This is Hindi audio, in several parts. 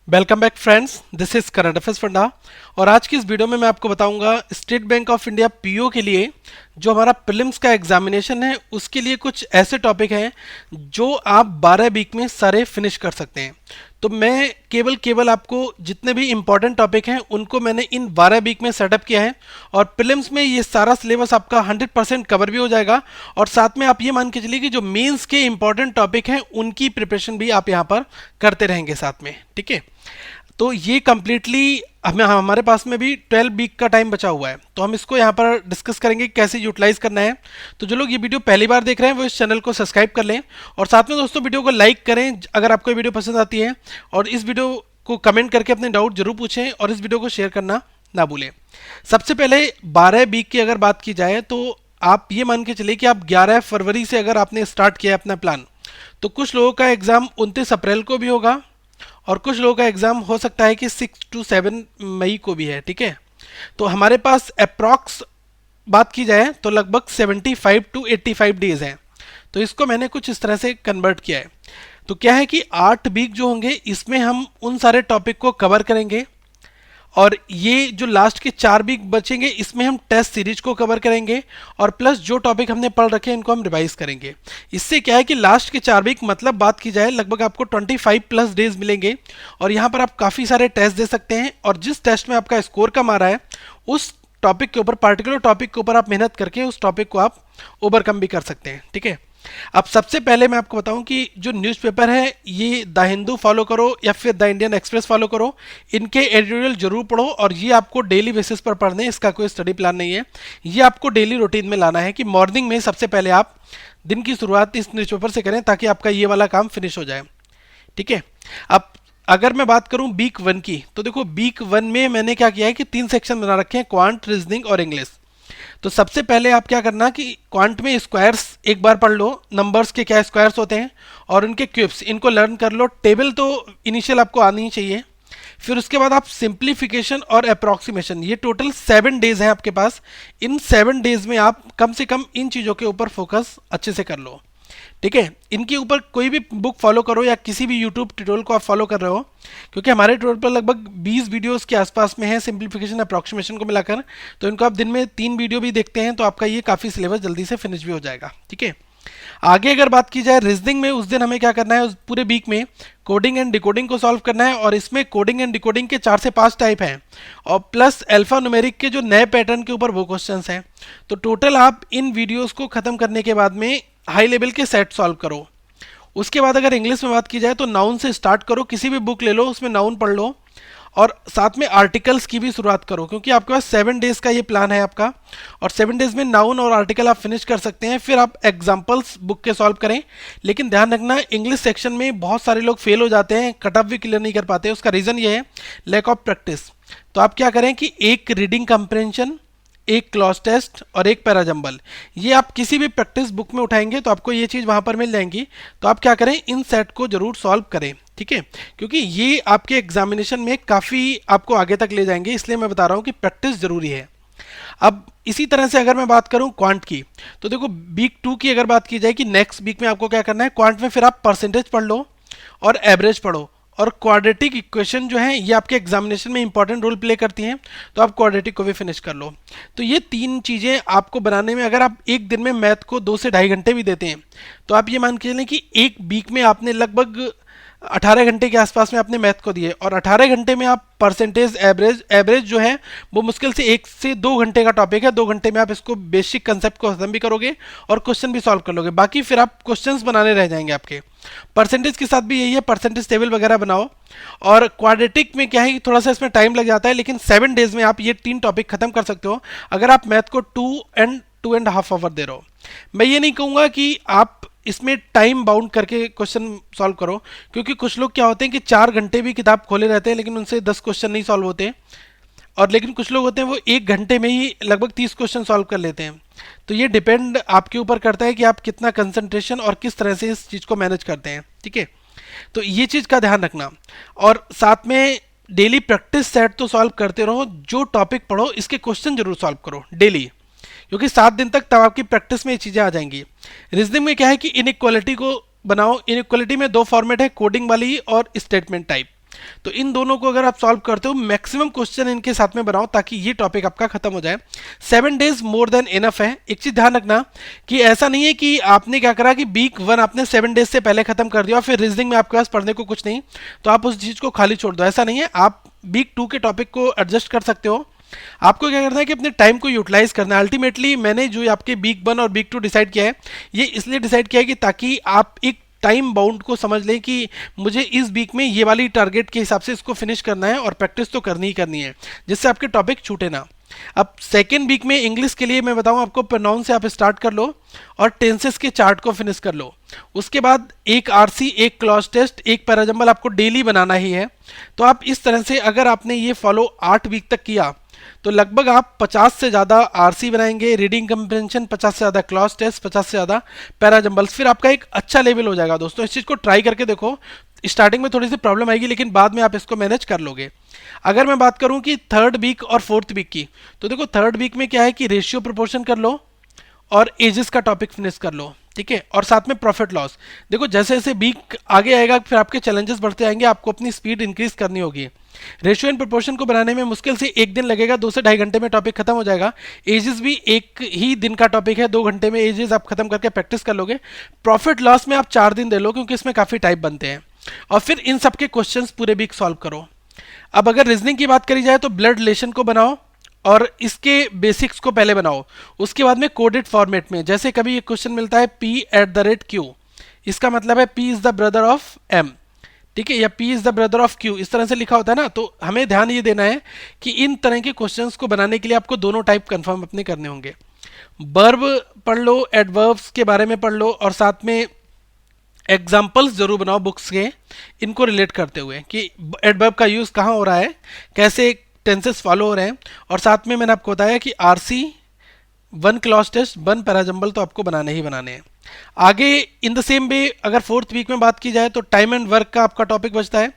Welcome back friends, this is current affairs funda. और आज की इस वीडियो में मैं आपको बताऊंगा state bank of India PO के लिए जो हमारा प्रीलिम्स का एग्जामिनेशन है उसके लिए कुछ ऐसे टॉपिक हैं जो आप 12 वीक में सारे फिनिश कर सकते हैं। तो मैं केवल आपको जितने भी इंपॉर्टेंट टॉपिक हैं उनको मैंने इन 12 वीक में सेटअप किया है और प्रीलिम्स में ये सारा सिलेबस आपका 100% कवर भी हो जाएगा। और साथ में आप ये मान के चलिए कि जो मेंस के इंपॉर्टेंट टॉपिक हैं उनकी प्रिपरेशन भी आप यहाँ पर करते रहेंगे साथ में। ठीक है, तो ये कंप्लीटली हमारे पास में भी 12 वीक का टाइम बचा हुआ है, तो हम इसको यहाँ पर डिस्कस करेंगे कैसे यूटिलाइज करना है। तो जो लोग ये वीडियो पहली बार देख रहे हैं वो इस चैनल को सब्सक्राइब कर लें और साथ में दोस्तों वीडियो को लाइक करें अगर आपको ये वीडियो पसंद आती है, और इस वीडियो को कमेंट करके अपने डाउट जरूर पूछें और इस वीडियो को शेयर करना ना भूलें। सबसे पहले 12 वीक की अगर बात की जाए तो आप ये मान के चलिए कि आप 11 फरवरी से अगर आपने स्टार्ट किया अपना प्लान, तो कुछ लोगों का एग्जाम 29 अप्रैल को भी होगा और कुछ लोगों का एग्जाम हो सकता है कि 6 to 7 मई को भी है। ठीक है, तो हमारे पास अप्रॉक्स बात की जाए तो लगभग 75 to 85 डेज हैं। तो इसको मैंने कुछ इस तरह से कन्वर्ट किया है। तो क्या है कि 8 वीक जो होंगे इसमें हम उन सारे टॉपिक को कवर करेंगे और ये जो लास्ट के 4 वीक बचेंगे इसमें हम टेस्ट सीरीज को कवर करेंगे और प्लस जो टॉपिक हमने पढ़ रखे हैं इनको हम रिवाइज करेंगे। इससे क्या है कि लास्ट के 4 वीक मतलब बात की जाए लगभग आपको 25 प्लस डेज मिलेंगे और यहाँ पर आप काफ़ी सारे टेस्ट दे सकते हैं और जिस टेस्ट में आपका स्कोर कम आ रहा है उस टॉपिक के ऊपर, पर्टिकुलर टॉपिक के ऊपर आप मेहनत करके उस टॉपिक को आप ओवरकम भी कर सकते हैं। ठीक है, अब सबसे पहले मैं आपको बताऊं कि जो न्यूज़पेपर है ये द हिंदू फॉलो करो या फिर द इंडियन एक्सप्रेस फॉलो करो, इनके एडिटोरियल जरूर पढ़ो और ये आपको डेली बेसिस पर पढ़ने, इसका कोई स्टडी प्लान नहीं है। ये आपको डेली रूटीन में लाना है कि मॉर्निंग में सबसे पहले आप दिन की शुरुआत इस न्यूज़पेपर से करें ताकि आपका ये वाला काम फिनिश हो जाए। ठीक है, अब अगर मैं बात करूं वीक 1 की, तो देखो वीक 1 में मैंने क्या किया है कि 3 सेक्शन बना रखे हैं, क्वांट, रीजनिंग और इंग्लिश। तो सबसे पहले आप क्या करना कि क्वांट में स्क्वायर्स एक बार पढ़ लो, नंबर्स के क्या स्क्वायर्स होते हैं और उनके क्यूब्स, इनको लर्न कर लो। टेबल तो इनिशियल आपको आनी ही चाहिए। फिर उसके बाद आप सिंप्लीफिकेशन और अप्रॉक्सीमेशन, ये टोटल 7 डेज हैं आपके पास। इन 7 डेज में आप कम से कम इन चीज़ों के ऊपर फोकस अच्छे से कर लो। ठीक है, इनके ऊपर कोई भी बुक फॉलो करो या किसी भी यूट्यूब ट्यूटोरियल को आप फॉलो कर रहे हो, क्योंकि हमारे ट्यूटोरियल पर लगभग 20 वीडियोस के आसपास में है सिंप्लीफिकेशन अप्रॉक्सीमेशन को मिलाकर। तो इनको आप दिन में 3 वीडियो भी देखते हैं तो आपका ये काफ़ी सिलेबस जल्दी से फिनिश भी हो जाएगा। ठीक है, आगे अगर बात की जाए रीजनिंग में, उस दिन हमें क्या करना है, उस पूरे वीक में कोडिंग एंड डिकोडिंग को सॉल्व करना है और इसमें कोडिंग एंड डिकोडिंग के 4 से 5 टाइप हैं और प्लस अल्फा न्यूमेरिक के जो नए पैटर्न के ऊपर वो क्वेश्चंस हैं। तो टोटल आप इन वीडियोस को खत्म करने के बाद में हाई लेवल के सेट सॉल्व करो। उसके बाद अगर इंग्लिश में बात की जाए तो नाउन से स्टार्ट करो, किसी भी बुक ले लो उसमें नाउन पढ़ लो और साथ में आर्टिकल्स की भी शुरुआत करो, क्योंकि आपके पास 7 डेज का ये प्लान है आपका और 7 डेज में नाउन और आर्टिकल आप फिनिश कर सकते हैं। फिर आप एग्जाम्पल्स बुक के सॉल्व करें, लेकिन ध्यान रखना इंग्लिश सेक्शन में बहुत सारे लोग फेल हो जाते हैं, कट ऑफ भी क्लियर नहीं कर पाते। उसका रीज़न ये है लैक ऑफ प्रैक्टिस। तो आप क्या करें कि एक रीडिंग कंप्रेंशन, एक क्लॉज टेस्ट और एक पैराजंबल, ये आप किसी भी प्रैक्टिस बुक में उठाएंगे तो आपको ये चीज़ वहाँ पर मिल जाएंगी। तो आप क्या करें, इन सेट को जरूर सॉल्व करें। ठीक है, क्योंकि ये आपके एग्जामिनेशन में काफ़ी आपको आगे तक ले जाएंगे, इसलिए मैं बता रहा हूँ कि प्रैक्टिस जरूरी है। अब इसी तरह से अगर मैं बात करूं क्वांट की, तो देखो वीक 2 की अगर बात की जाए कि नेक्स्ट वीक में आपको क्या करना है, क्वांट में फिर आप परसेंटेज पढ़ लो और एवरेज पढ़ो और क्वाड्रेटिक इक्वेशन जो है ये आपके एग्जामिनेशन में इंपॉर्टेंट रोल प्ले करती हैं, तो आप क्वाड्रेटिक को भी फिनिश कर लो। तो ये 3 चीज़ें आपको बनाने में, अगर आप एक दिन में मैथ को 2 से ढाई घंटे भी देते हैं तो आप ये मान के चलें कि एक वीक में आपने लगभग 18 घंटे के आसपास में आपने मैथ को दिए और 18 घंटे में आप परसेंटेज, एवरेज जो है वो मुश्किल से 1 से 2 घंटे का टॉपिक है। 2 घंटे में आप इसको बेसिक कंसेप्ट को खत्म भी करोगे और क्वेश्चन भी सॉल्व कर लोगे। बाकी फिर आप क्वेश्चंस बनाने रह जाएंगे आपके। परसेंटेज के साथ भी यही है, परसेंटेज टेबल वगैरह बनाओ। और क्वाड्रेटिक में क्या है कि थोड़ा सा इसमें टाइम लग जाता है, लेकिन 7 डेज में आप ये 3 टॉपिक खत्म कर सकते हो अगर आप मैथ को 2.5 आवर दे रहे हो। मैं ये नहीं कहूँगा कि आप इसमें टाइम बाउंड करके क्वेश्चन सॉल्व करो, क्योंकि कुछ लोग क्या होते हैं कि 4 घंटे भी किताब खोले रहते हैं लेकिन उनसे 10 क्वेश्चन नहीं सॉल्व होते, और लेकिन कुछ लोग होते हैं वो 1 घंटे में ही लगभग 30 क्वेश्चन सॉल्व कर लेते हैं। तो ये डिपेंड आपके ऊपर करता है कि आप कितना कंसंट्रेशन और किस तरह से इस चीज़ को मैनेज करते हैं। ठीक है, तो ये चीज़ का ध्यान रखना और साथ में डेली प्रैक्टिस सेट तो सॉल्व करते रहो। जो टॉपिक पढ़ो इसके क्वेश्चन जरूर सॉल्व करो डेली, क्योंकि 7 दिन तक तब आपकी प्रैक्टिस में ये चीज़ें आ जाएंगी। रीजनिंग में क्या है कि इनइक्वालिटी को बनाओ। इनइक्वालिटी में 2 फॉर्मेट है, कोडिंग वाली और स्टेटमेंट टाइप। तो इन दोनों को अगर आप सॉल्व करते हो, मैक्सिमम क्वेश्चन इनके साथ में बनाओ ताकि ये टॉपिक आपका खत्म हो जाए। 7 days मोर देन इनफ है। एक चीज ध्यान रखना कि ऐसा नहीं है कि आपने क्या करा कि वीक 1 आपने 7 days से पहले खत्म कर दिया और फिर रीजनिंग में आपके पास पढ़ने को कुछ नहीं, तो आप उस चीज को खाली छोड़ दो। ऐसा नहीं है, आप वीक 2 के टॉपिक को एडजस्ट कर सकते हो। आपको क्या करना है कि अपने टाइम को यूटिलाइज करना है। अल्टीमेटली मैंने जो आपके वीक 1 और वीक 2 डिसाइड किया है, ये इसलिए डिसाइड किया है कि ताकि आप एक टाइम बाउंड को समझ लें कि मुझे इस वीक में ये वाली टारगेट के हिसाब से इसको फिनिश करना है और प्रैक्टिस तो करनी ही करनी है, जिससे आपके टॉपिक छूटे ना। अब सेकेंड वीक में इंग्लिश के लिए मैं बताऊं आपको, प्रोनाउन से आप स्टार्ट कर लो और टेंसेस के चार्ट को फिनिश कर लो। उसके बाद एक आरसी, एक क्लॉज टेस्ट, एक पैराजंबल आपको डेली बनाना ही है। तो आप इस तरह से अगर आपने ये फॉलो 8 वीक तक किया तो लगभग आप 50 से ज़्यादा आरसी बनाएंगे, रीडिंग कंप्रेंशन 50 से ज़्यादा, क्लॉज टेस्ट 50 से ज़्यादा, पैराजंबल्स, फिर आपका एक अच्छा लेवल हो जाएगा। दोस्तों इस चीज़ को ट्राई करके देखो। स्टार्टिंग में थोड़ी सी प्रॉब्लम आएगी लेकिन बाद में आप इसको मैनेज कर लोगे। अगर मैं बात करूं कि थर्ड वीक और फोर्थ वीक की, तो देखो थर्ड वीक में क्या है कि रेशियो प्रोपोर्शन कर लो और एजेस का टॉपिक फिनिश कर लो, ठीक है, और साथ में प्रॉफिट लॉस। देखो जैसे जैसे वीक आगे आएगा फिर आपके चैलेंजेस बढ़ते आएंगे, आपको अपनी स्पीड इंक्रीज करनी होगी। रेशियो एंड प्रोपोर्शन को बनाने में मुश्किल से 1 दिन लगेगा, 2 से 2.5 घंटे में टॉपिक खत्म हो जाएगा। एजेस भी एक ही दिन का टॉपिक है, 2 घंटे में एजेस आप खत्म करके प्रैक्टिस कर लोगे। प्रॉफिट लॉस में आप 4 दिन दे लो क्योंकि इसमें काफी टाइप बनते हैं, और फिर इन सबके क्वेश्चंस पूरे वीक सॉल्व करो। अब अगर रीजनिंग की बात करी जाए तो ब्लड रिलेशन को बनाओ और इसके बेसिक्स को पहले बनाओ, उसके बाद में कोडेड फॉर्मेट में। जैसे कभी एक क्वेश्चन मिलता है P@Q, इसका मतलब है P is the brother of M, ठीक है, या P is the brother of Q, इस तरह से लिखा होता है ना। तो हमें ध्यान ये देना है कि इन तरह के क्वेश्चंस को बनाने के लिए आपको दोनों टाइप कंफर्म अपने करने होंगे। वर्ब पढ़ लो, एडवर्ब्स के बारे में पढ़ लो, और साथ में एग्जाम्पल्स जरूर बनाओ बुक्स के इनको रिलेट करते हुए कि एडवर्ब का यूज कहाँ हो रहा है, कैसे टेंसेस फॉलो हो रहे हैं। और साथ में मैंने आपको बताया कि आरसी, 1 क्लॉज टेस्ट, 1 पैराजंबल तो आपको बनाने ही बनाने हैं। आगे इन द सेम वे अगर फोर्थ वीक में बात की जाए तो टाइम एंड वर्क का आपका टॉपिक बचता है,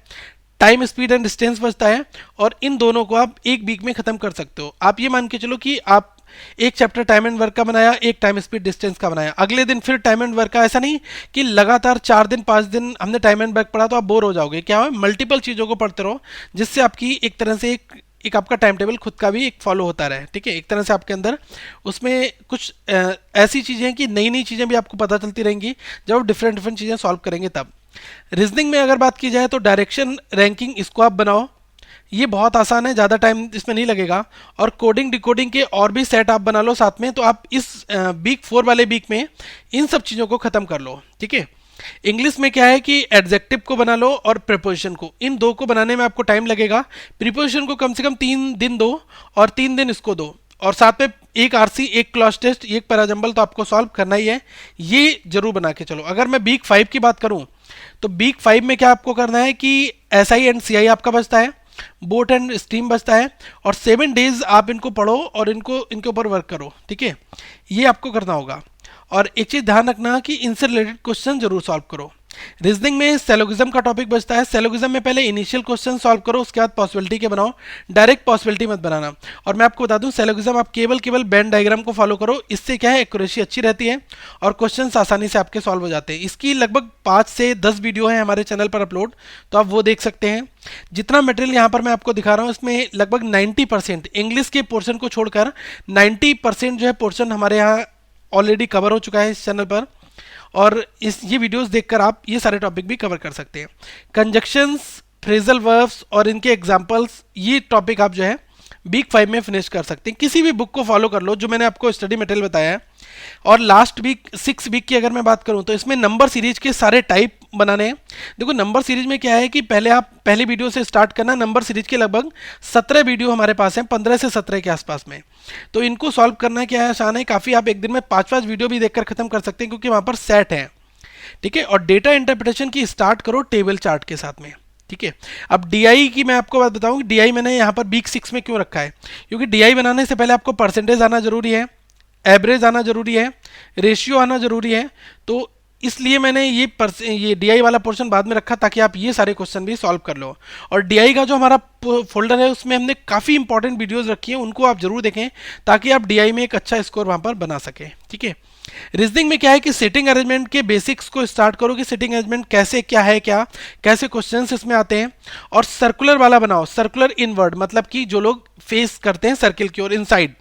टाइम, स्पीड एंड डिस्टेंस बचता है, और इन दोनों को आप एक वीक में खत्म कर सकते हो। आप ये मान के चलो कि आप एक चैप्टर टाइम एंड वर्क का बनाया, एक टाइम स्पीड डिस्टेंस का बनाया, अगले दिन फिर टाइम एंड वर्क का। ऐसा नहीं कि लगातार 4 दिन 5 दिन हमने टाइम एंड वर्क पढ़ा तो आप बोर हो जाओगे। क्या है, मल्टीपल चीज़ों को पढ़ते रहो जिससे आपकी एक तरह से एक आपका टाइम टेबल खुद का भी एक फॉलो होता रहे, ठीक है। एक तरह से आपके अंदर उसमें कुछ ऐसी चीज़ें हैं कि नई नई चीज़ें भी आपको पता चलती रहेंगी जब आप डिफरेंट डिफरेंट चीज़ें सॉल्व करेंगे तब। रीजनिंग में अगर बात की जाए तो डायरेक्शन रैंकिंग, इसको आप बनाओ, ये बहुत आसान है, ज़्यादा टाइम इसमें नहीं लगेगा। और कोडिंग डिकोडिंग के और भी सेट आप बना लो साथ में, तो आप इस वीक 4 वाले वीक में इन सब चीज़ों को ख़त्म कर लो, ठीक है। इंग्लिश में क्या है कि एडजेक्टिव को बना लो और प्रीपोजिशन को, इन दो को बनाने में आपको टाइम लगेगा। प्रीपोजिशन को कम से कम 3 दिन दो और 3 दिन इसको दो, और साथ में एक आरसी, एक क्लॉज टेस्ट, एक पैराजंबल तो आपको सॉल्व करना ही है, ये जरूर बना के चलो। अगर मैं वीक 5 की बात करूं तो वीक 5 में क्या आपको करना है कि एसआई एंड सीआई आपका बचता है, बोट एंड स्ट्रीम बचता है, और 7 डेज आप इनको पढ़ो और इनके ऊपर वर्क करो, ठीक है, ये आपको करना होगा। और एक चीज ध्यान रखना कि इनसे रिलेटेड क्वेश्चन जरूर सॉल्व करो। रीजनिंग में सेलोगिज्म का टॉपिक बचता है, सेलोगिज्म में पहले इनिशियल क्वेश्चन सॉल्व करो, उसके बाद पॉसिबिलिटी के बनाओ, डायरेक्ट पॉसिबिलिटी मत बनाना। और मैं आपको बता दूं सेलोगिज्म आप केवल बेन डायग्राम को फॉलो करो, इससे क्या है एक्यूरेसी अच्छी रहती है और क्वेश्चन आसानी से आपके सॉल्व हो जाते हैं। इसकी लगभग 5 से 10 वीडियो है हमारे चैनल पर अपलोड, तो आप वो देख सकते हैं। जितना मटेरियल यहाँ पर मैं आपको दिखा रहा हूँ इसमें लगभग 90% इंग्लिश के पोर्शन को छोड़कर 90% जो है पोर्शन हमारे यहाँ ऑलरेडी कवर हो चुका है इस चैनल पर, और ये वीडियोस देखकर आप ये सारे टॉपिक भी कवर कर सकते हैं। कंजक्शंस, फ्रेजल वर्ब्स और इनके एग्जांपल्स, ये टॉपिक आप जो है वीक 5 में फिनिश कर सकते हैं। किसी भी बुक को फॉलो कर लो जो मैंने आपको स्टडी मटेरियल बताया है। और लास्ट वीक 6 वीक की अगर मैं बात करूं तो इसमें नंबर सीरीज के सारे टाइप बनाने हैं। देखो नंबर सीरीज में क्या है कि पहले आप पहली वीडियो से स्टार्ट करना, नंबर सीरीज के लगभग 17 वीडियो हमारे पास हैं, 15 से 17 के आसपास में। तो इनको सॉल्व करना क्या है, आसान है काफ़ी। आप एक दिन में 5-5 वीडियो भी देखकर खत्म कर सकते हैं क्योंकि वहाँ पर सेट है, ठीक है। और डेटा इंटरप्रिटेशन की स्टार्ट करो टेबल चार्ट के साथ में, ठीक है। अब डीआई की मैं आपको बात बताऊं, डीआई मैंने यहाँ पर वीक 6 में क्यों रखा है, क्योंकि डीआई बनाने से पहले आपको परसेंटेज आना जरूरी है, एवरेज आना जरूरी है, रेशियो आना जरूरी है। तो इसलिए मैंने ये डीआई वाला पोर्शन बाद में रखा ताकि आप ये सारे क्वेश्चन भी सॉल्व कर लो। और डीआई का जो हमारा फोल्डर है उसमें हमने काफ़ी इंपॉर्टेंट वीडियोस रखी हैं, उनको आप जरूर देखें ताकि आप डीआई में एक अच्छा स्कोर वहाँ पर बना सकें, ठीक है। रीजनिंग में क्या है कि सिटिंग अरेंजमेंट के बेसिक्स को स्टार्ट करो कि सिटिंग अरेंजमेंट कैसे क्या है, क्या कैसे क्वेश्चंस इसमें आते हैं, और सर्कुलर वाला बनाओ, सर्कुलर इनवर्ड मतलब कि जो लोग फेस करते हैं सर्किल की ओर इनसाइड,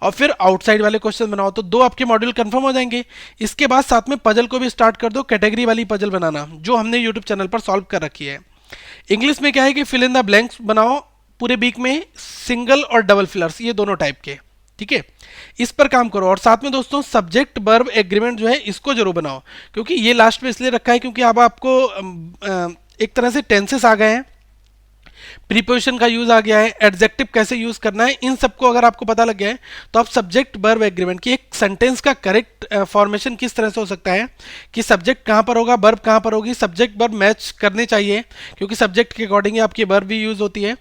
और फिर आउटसाइड वाले क्वेश्चन बनाओ। तो दो आपके मॉड्यूल कंफर्म हो जाएंगे। इसके बाद साथ में पजल को भी स्टार्ट कर दो, कैटेगरी वाली पजल बनाना जो हमने यूट्यूब चैनल पर सॉल्व कर रखी है। इंग्लिश में क्या है कि फिल इन द ब्लैंक्स बनाओ पूरे वीक में, सिंगल और डबल फिलर्स ये दोनों टाइप के, ठीक है, इस पर काम करो। और साथ में दोस्तों सब्जेक्ट वर्ब एग्रीमेंट जो है इसको जरूर बनाओ, क्योंकि ये लास्ट में इसलिए रखा है क्योंकि अब आपको एक तरह से टेंसेस आ गए हैं, प्रीपोजिशन का यूज आ गया है, एडजेक्टिव कैसे यूज करना है, इन सबको अगर आपको पता लग गया है तो आप सब्जेक्ट वर्ब एग्रीमेंट की एक सेंटेंस का करेक्ट फॉर्मेशन किस तरह से हो सकता है कि सब्जेक्ट कहां पर होगा, वर्ब कहां पर होगी, सब्जेक्ट वर्ब मैच करने चाहिए क्योंकि सब्जेक्ट के अकॉर्डिंग आपकी वर्ब भी यूज होती है,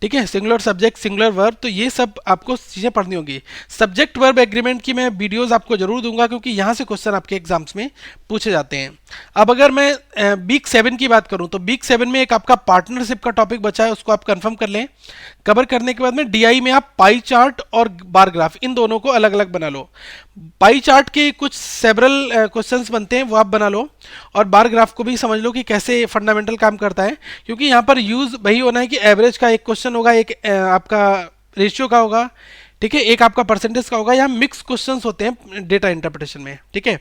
ठीक है, सिंगुलर सब्जेक्ट सिंगुलर वर्ब, तो ये सब आपको चीजें पढ़नी होगी। सब्जेक्ट वर्ब एग्रीमेंट की मैं वीडियोस आपको जरूर दूंगा क्योंकि यहां से क्वेश्चन आपके एग्जाम्स में पूछे जाते हैं। अब अगर मैं वीक 7 की बात करूं तो वीक 7 में एक आपका पार्टनरशिप का टॉपिक बचा है, उसको आप कंफर्म कर लें। कवर करने के बाद में डीआई में आप पाई चार्ट और बार ग्राफ इन दोनों को अलग अलग बना लो। पाई चार्ट के कुछ सेवरल क्वेश्चंस बनते हैं वो आप बना लो, और बार ग्राफ को भी समझ लो कि कैसे फंडामेंटल काम करता है, क्योंकि यहाँ पर यूज वही होना है कि एवरेज का एक क्वेश्चन होगा, एक आपका रेशियो का होगा, ठीक है, एक आपका परसेंटेज का होगा। यहाँ मिक्स क्वेश्चंस होते हैं डेटा इंटरप्रिटेशन में, ठीक है।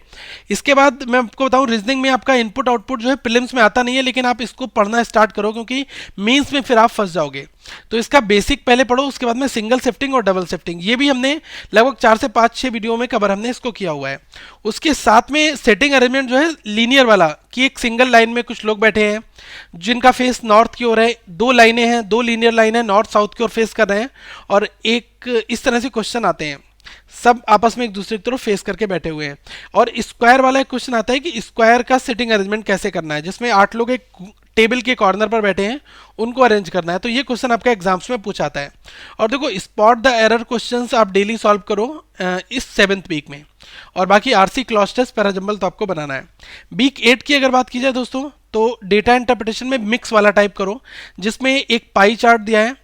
इसके बाद मैं आपको बताऊं रीजनिंग में आपका इनपुट आउटपुट जो है प्रीलिम्स में आता नहीं है, लेकिन आप इसको पढ़ना स्टार्ट करो क्योंकि मेंस में फिर आप फंस जाओगे। तो इसका बेसिक पहले पढ़ो, उसके बाद में सिंगल शिफ्टिंग और डबल शिफ्टिंग ये भी हमने लगभग 4 से 5-6 वीडियो में कवर हमने इसको किया हुआ है। उसके साथ में सेटिंग अरेंजमेंट जो है लीनियर वाला कि एक सिंगल लाइन में कुछ लोग बैठे हैं जिनका फेस नॉर्थ की ओर है, दो लाइनें हैं, दो लीनियर लाइन है नॉर्थ साउथ की ओर फेस कर रहे हैं, और एक इस तरह से क्वेश्चन आते हैं, सब आपस में एक दूसरे की तरफ फेस करके बैठे हुए हैं। और स्क्वायर वाला एक क्वेश्चन आता है कि स्क्वायर का सिटिंग अरेंजमेंट कैसे करना है, जिसमें 8 लोग एक टेबल के कॉर्नर पर बैठे हैं, उनको अरेंज करना है। तो ये क्वेश्चन आपका एग्जाम्स में पूछा आता है। और देखो स्पॉट द एरर क्वेश्चंस आप डेली सॉल्व करो इस 7th वीक में, और बाकी आरसी क्लॉज टेस्ट पैराजंबल तो आपको बनाना है। वीक 8 की अगर बात की जाए दोस्तों तो डेटा इंटरप्रिटेशन में मिक्स वाला टाइप करो, जिसमें एक पाई चार्ट दिया है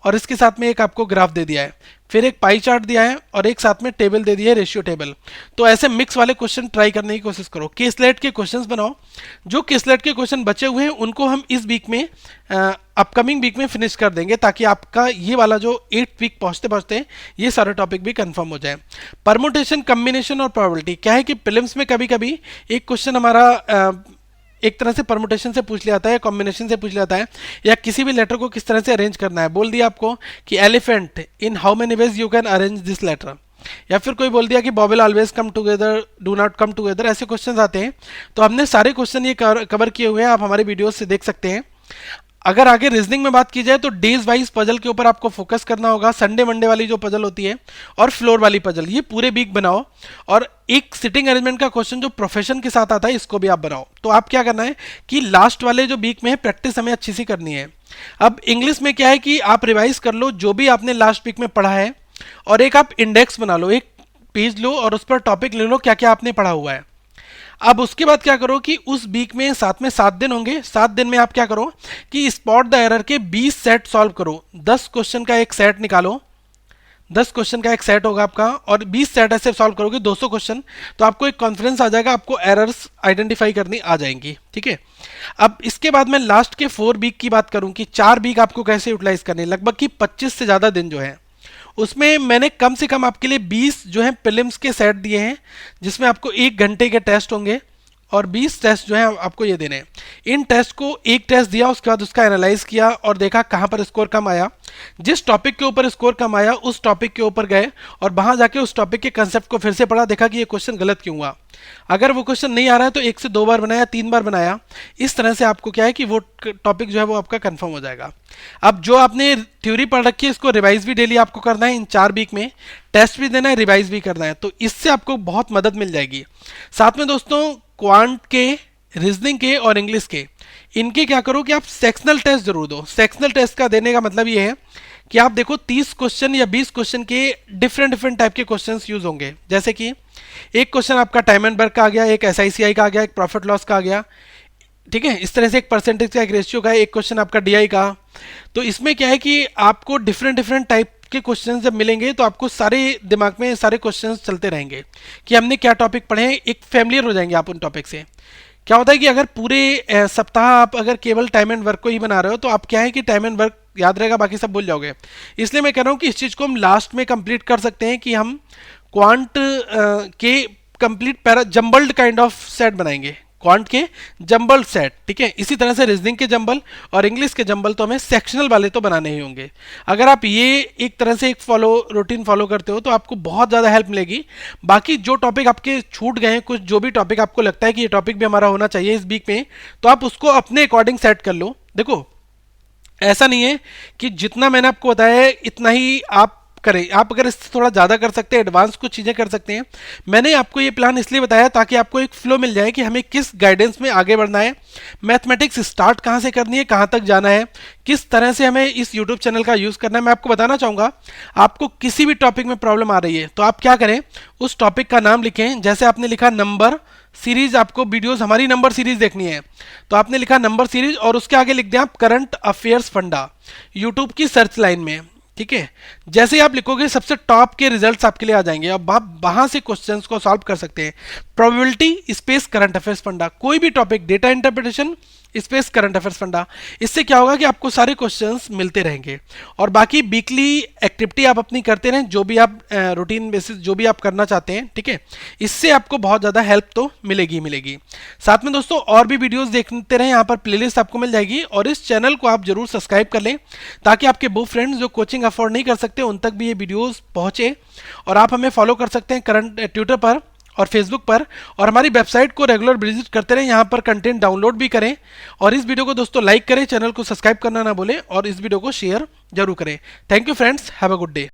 और इसके साथ में एक आपको ग्राफ दे दिया है, फिर एक पाई चार्ट दिया है और एक साथ में टेबल दे दिया है, रेशियो टेबल। तो ऐसे मिक्स वाले क्वेश्चन ट्राई करने की कोशिश करो। केसलेट के क्वेश्चंस बनाओ, जो केसलेट के क्वेश्चन बचे हुए हैं उनको हम इस वीक में अपकमिंग वीक में फिनिश कर देंगे, ताकि आपका ये वाला जो 8th वीक पहुंचते पहुंचते ये सारे टॉपिक भी कंफर्म हो जाए। परमुटेशन, कम्बिनेशन और प्रोबेबिलिटी क्या है कि प्रीलिम्स में कभी कभी एक क्वेश्चन हमारा एक तरह से परमुटेशन से पूछ लिया जाता है, कॉम्बिनेशन से पूछ लिया जाता है, या किसी भी लेटर को किस तरह से अरेंज करना है। बोल दिया आपको कि elephant in how many ways you can arrange this letter, या फिर कोई बोल दिया कि Bob will always come together, do not come together, ऐसे क्वेश्चंस आते हैं। तो हमने सारे क्वेश्चन ये कवर किए हुए हैं, आप हमारे वीडियोस से देख सकते हैं। अगर आगे रीजनिंग में बात की जाए तो डेज वाइज पजल के ऊपर आपको फोकस करना होगा। संडे मंडे वाली जो पजल होती है और फ्लोर वाली पजल, ये पूरे वीक बनाओ। और एक सिटिंग अरेंजमेंट का क्वेश्चन जो प्रोफेशन के साथ आता है इसको भी आप बनाओ। तो आप क्या करना है कि लास्ट वाले जो वीक में है प्रैक्टिस हमें अच्छी सी करनी है। अब इंग्लिश में क्या है कि आप रिवाइज कर लो जो भी आपने लास्ट वीक में पढ़ा है, और एक आप इंडेक्स बना लो, एक पेज लो और उस पर टॉपिक ले लो क्या क्या आपने पढ़ा हुआ है। अब उसके बाद क्या करो कि उस वीक में साथ में 7 दिन होंगे, 7 दिन में आप क्या करो कि स्पॉट द एरर के 20 सेट सॉल्व करो। 10 क्वेश्चन का एक सेट निकालो, 10 क्वेश्चन का एक सेट होगा आपका, और 20 सेट ऐसे सॉल्व करोगे 200 क्वेश्चन, तो आपको एक कॉन्फिडेंस आ जाएगा, आपको एरर्स आइडेंटिफाई करनी आ जाएंगी, ठीक है। अब इसके बाद मैं लास्ट के 4 वीक की बात करूं कि 4 वीक आपको कैसे यूटिलाइज करने, लगभग कि 25 से ज्यादा दिन जो है उसमें मैंने कम से कम आपके लिए 20 जो है प्रीलिम्स के सेट दिए हैं, जिसमें आपको 1 घंटे के टेस्ट होंगे और 20 टेस्ट जो है आपको ये देने हैं। इन टेस्ट को एक टेस्ट दिया, उसके बाद उसका एनालाइज किया और देखा कहाँ पर स्कोर कम आया, जिस टॉपिक के ऊपर स्कोर कम आया उस टॉपिक के ऊपर गए और वहां जाके उस टॉपिक के कंसेप्ट को फिर से पढ़ा, देखा कि ये क्वेश्चन गलत क्यों हुआ। अगर वो क्वेश्चन नहीं आ रहा है तो 1 से 2 बार बनाया, 3 बार बनाया, इस तरह से आपको क्या है कि वो टॉपिक जो है वो आपका कंफर्म हो जाएगा। अब जो आपने थ्योरी पढ़ रखी है इसको रिवाइज भी डेली आपको करना है, इन 4 वीक में टेस्ट भी देना है, रिवाइज भी करना है, तो इससे आपको बहुत मदद मिल जाएगी। साथ में दोस्तों क्वांट के, रीजनिंग के और इंग्लिश के, इनके क्या करो कि आप सेक्शनल टेस्ट जरूर दो। सेक्शनल टेस्ट का देने का मतलब ये है कि आप देखो 30 क्वेश्चन या 20 क्वेश्चन के डिफरेंट टाइप के क्वेश्चंस यूज होंगे। जैसे कि एक क्वेश्चन आपका टाइम एंड वर्क का आ गया, एक एसआईसीआई का आ गया, एक प्रॉफिट लॉस का आ गया, ठीक है, इस तरह से एक परसेंटेज का, एक रेशियो का, एक क्वेश्चन आपका डीआई का। तो इसमें क्या है कि आपको डिफरेंट टाइप के क्वेश्चंस जब मिलेंगे तो आपको सारे दिमाग में सारे क्वेश्चंस चलते रहेंगे कि हमने क्या टॉपिक पढ़े हैं, एक फैमिलियर हो जाएंगे आप उन टॉपिक से। क्या होता है कि अगर पूरे सप्ताह आप अगर केवल टाइम एंड वर्क को ही बना रहे हो तो आप क्या है कि टाइम एंड वर्क याद रहेगा, बाकी सब भूल जाओगे। इसलिए मैं कह रहा हूँ कि इस चीज़ को हम लास्ट में कंप्लीट कर सकते हैं कि हम क्वांट के complete para jumbled kind of set बनाएंगे, क्वांट के जंबल सेट, ठीक है। इसी तरह से रीजनिंग के जंबल और इंग्लिश के जंबल तो हमें सेक्शनल वाले तो बनाने ही होंगे। अगर आप ये एक तरह से एक रूटीन फॉलो करते हो तो आपको बहुत ज़्यादा हेल्प मिलेगी। बाकी जो टॉपिक आपके छूट गए हैं, कुछ जो भी टॉपिक आपको लगता है कि ये टॉपिक भी हमारा होना चाहिए इस वीक में, तो आप उसको अपने अकॉर्डिंग सेट कर लो। देखो, ऐसा नहीं है कि जितना मैंने आपको बताया है इतना ही आप करें, आप अगर इससे थोड़ा ज़्यादा कर सकते हैं, एडवांस कुछ चीज़ें कर सकते हैं। मैंने आपको ये प्लान इसलिए बताया ताकि आपको एक फ्लो मिल जाए कि हमें किस गाइडेंस में आगे बढ़ना है, मैथमेटिक्स स्टार्ट कहाँ से करनी है, कहाँ तक जाना है, किस तरह से हमें इस यूट्यूब चैनल का यूज़ करना है। मैं आपको बताना चाहूँगा, आपको किसी भी टॉपिक में प्रॉब्लम आ रही है तो आप क्या करें, उस टॉपिक का नाम लिखें। जैसे आपने लिखा नंबर सीरीज, आपको वीडियोस हमारी नंबर सीरीज देखनी है तो आपने लिखा नंबर सीरीज और उसके आगे लिख दें आप करंट अफेयर्स फंडा यूट्यूब की सर्च लाइन में, ठीक है। जैसे ही आप लिखोगे सबसे टॉप के रिजल्ट्स आपके लिए आ जाएंगे। अब आप वहां से क्वेश्चंस को सॉल्व कर सकते हैं। Probability space current affairs funda, कोई भी topic, data interpretation space current affairs funda, इससे क्या होगा कि आपको सारे क्वेश्चंस मिलते रहेंगे। और बाकी वीकली एक्टिविटी आप अपनी करते रहें, जो भी आप रूटीन बेसिस जो भी आप करना चाहते हैं, ठीक है। इससे आपको बहुत ज़्यादा हेल्प तो मिलेगी मिलेगी। साथ में दोस्तों और भी वीडियोस देखते रहें, यहाँ पर प्लेलिस्ट आपको मिल जाएगी और इस चैनल को आप जरूर सब्सक्राइब कर लें ताकि आपके वो फ्रेंड्स जो कोचिंग अफोर्ड नहीं कर सकते उन तक भी ये वीडियोस पहुँचे। और आप हमें फॉलो कर सकते हैं करंट ट्विटर पर और फेसबुक पर, और हमारी वेबसाइट को रेगुलर विजिट करते रहें, यहाँ पर कंटेंट डाउनलोड भी करें। और इस वीडियो को दोस्तों लाइक करें, चैनल को सब्सक्राइब करना ना भूलें और इस वीडियो को शेयर जरूर करें। Thank you friends, have a good day.